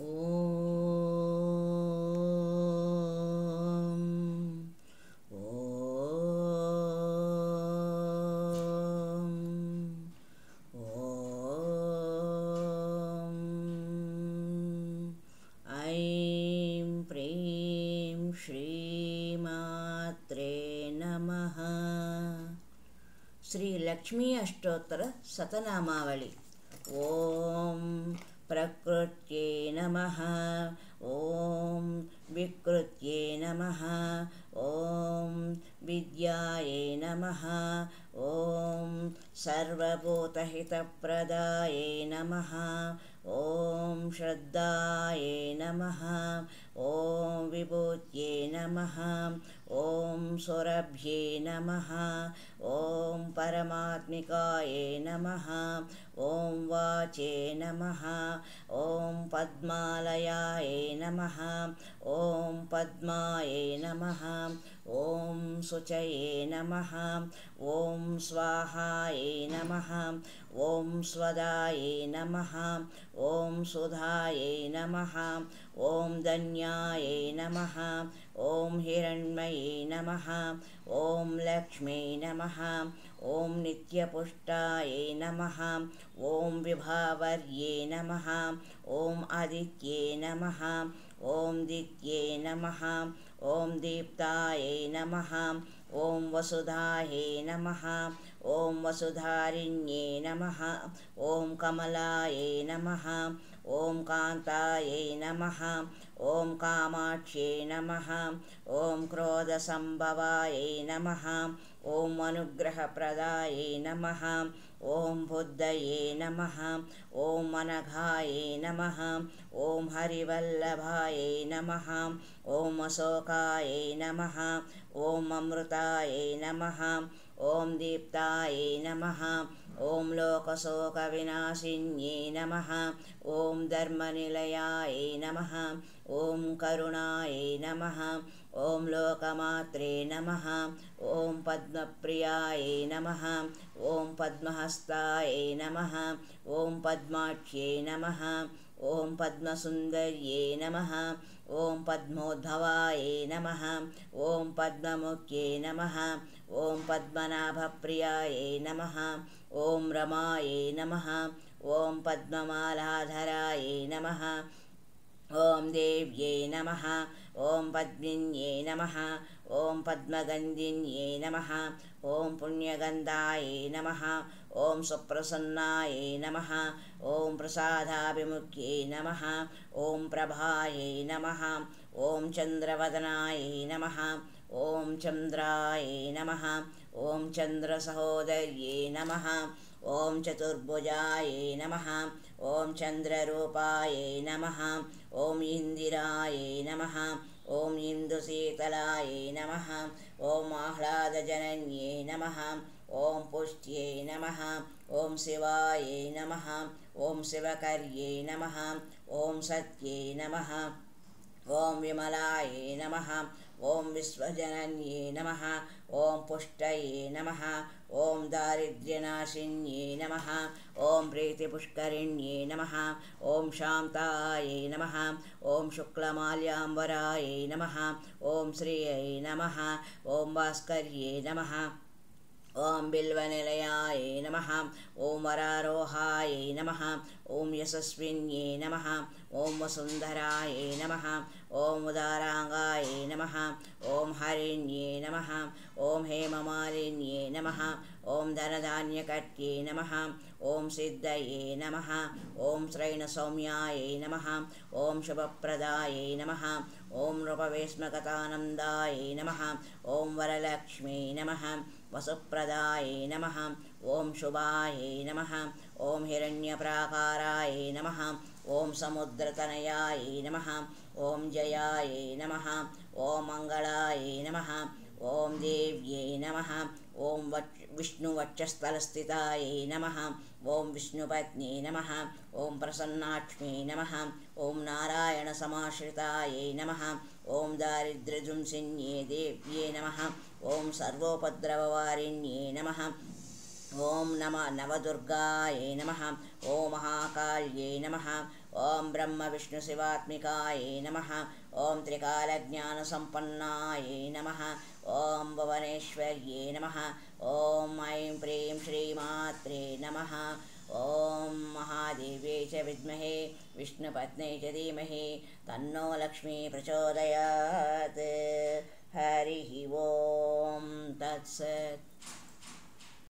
ఓం ఓం ఓం ఐం ప్రీం శ్రీమాత్రే నమః. శ్రీ లక్ష్మీ అష్టోత్తర శతనామావళి. ఓం ప్రకృత్యై నమః. ఓం వికృత్యై నమః. ఓం విద్యాయై నమః. ఓం సర్వభూతహితప్రదాయై నమః. ఓం శ్రద్ధాయై నమః. ఓం విభూత్యై నమః. ఓం సురభ్యై నమః. ఓం పరమాత్మికాయై నమః. ఓం వాచే నమః. ఓం పద్మాలయాయై నమః. ఓం పద్మాయై నమః. ఓం శుచయే నమః. ఓం స్వాహాయై నమః. ఓం స్వదాయై నమః. ఓం సుధాయై నమః. ఓం ధన్యాయై నమః. ఓం హిరణ్మయే నమః. ఓం లక్ష్మీ నమః. ఓం నిత్యపుష్టాయే నమః. ఓం విభావర్యే నమః. ఓం ఆదిత్యే నమః. ఓం దిత్యే నమః. ఓం దీప్తాయే నమః. ఓం వసుధాయే నమః. ఓం వసుధారిణ్యే నమః. ఓం కమలాయే నమః. ఓం కాంతాయే నమః. ఓం కామాక్ష్యై నమః. ఓం క్రోధసంభవాయై నమః. ఓం అనుగ్రహప్రదాయై నమః. ఓం బుద్ధయే నమః. ఓం అనఘాయై నమః. ఓం హరివల్లభాయై నమః. ఓం అశోకాయై నమః. ఓం అమృతాయై నమః. ఓం దీప్తాయై నమః. ఓం లోకశోకవినాశిన్యై నమః. ఓం ధర్మనిలయాయై నమః. ఓం కరుణాయై నమః. ఓం లోకమాత్రే నమః. ఓం పద్మప్రియాయై నమః. ఓం పద్మహస్తాయై నమః. ఓం పద్మాక్ష్యై నమః. ఓం పద్మసుందర్యై నమః. ఓం పద్మోద్భవాయై నమః. ఓం పద్మముఖ్యై నమః. ఓం పద్మనాభప్రియాయై నమః. ఓం రమాయై నమః. ఓం పద్మమాలాధరాయై నమః. ఓం దేవ్యై నమః. ఓం పద్మిన్యై నమః. ఓం పద్మగంధిన్యై నమః. ఓం పుణ్యగంధాయై నమః. ఓం సుప్రసన్నాయై నమః. ఓం ప్రసాదాభిముఖ్యై నమః. ఓం ప్రభాయై నమః. ఓం చంద్రవదనాయై నమః. ఓం చంద్రాయై నమః. ఓం చంద్రసహోదర్యై నమః. ఓం చతుర్భుజాయై నమః. ఓం చంద్రరూపాయై నమః. ఓం ఇందిరాయై నమః. ఓం ఇందుశీతలాయై నమః. ఓం ఆహ్లాదజనన్యై నమః. ఓం పుష్ట్యై నమః. ఓం శివాయై నమః. ఓం శివకర్యై నమః. ఓం సత్యై నమః. ఓం విమలాయై నమః. ఓం విశ్వజనన్యై నమః. ఓం పుష్టయే నమః. ఓం దారిద్ర్యనాశిన్యై నమః. ఓం ప్రీతిపుష్కరిణ్యై నమః. ఓం శాంతాయై నమః. ఓం శుక్లమాల్యాంబరాయై నమః. ఓం శ్రియై నమః. ఓం భాస్కర్యై నమః. ఓం బిల్వనిలయాయై నమః. ఓం వరారోహాయై నమః. ఓం యశస్విన్యై నమః. ఓం వసుంధరాయై నమః. ఓం ఉదారాంగాయై నమః. ఓం హరిణ్యై నమః. ఓం హేమమాలిన్యై నమః. ఓం ధనధాన్యకట్యై నమః. ఓం సిద్ధయే నమః. ఓం శ్రైణసౌమ్యాయై నమః. ఓం శుభప్రదాయై నమః. ఓం నృపవేశ్మగతానందాయై నమః. ఓం వరలక్ష్మీ నమః. వసుప్రదాయై నమః. ఓం శుభాయై నమః. ఓం హిరణ్యప్రాకారాయై నమః. ఓం సముద్రతనయాయై నమః. ఓం జయాయై నమః. ఓం మంగళాయై నమః. ఓం దేవ్యై నమః. ఓం విష్ణువక్షస్థలస్థితాయై నమః. ఓం విష్ణుపత్న్యై నమః. ఓం ప్రసన్నాక్ష్మీ నమః. ఓం నారాయణసమాశ్రితాయై నమః. ఓం దారిద్ర్యజుంసిన్యే దేవ్యై నమః. ఓం సర్వోపద్రవవారిణ్యై నమః. ఓం నమ నవదుర్గాయై నమః. ఓం మహాకాళ్యై నమః. ॐ ब्रह्मविष्णुशिवात्मिकायै नमः। ॐ त्रिकालज्ञानसम्पन्नायै नमः। ॐ भुवनेश्वर्यै नमः। ॐ ऐं प्रीं श्रीमात्रे नमः। ॐ महादेव्यै च विद्महे विष्णुपत्न्यै च धीमहि तन्नो लक्ष्मी प्रचोदयात्। हरिः ॐ तत्सत्।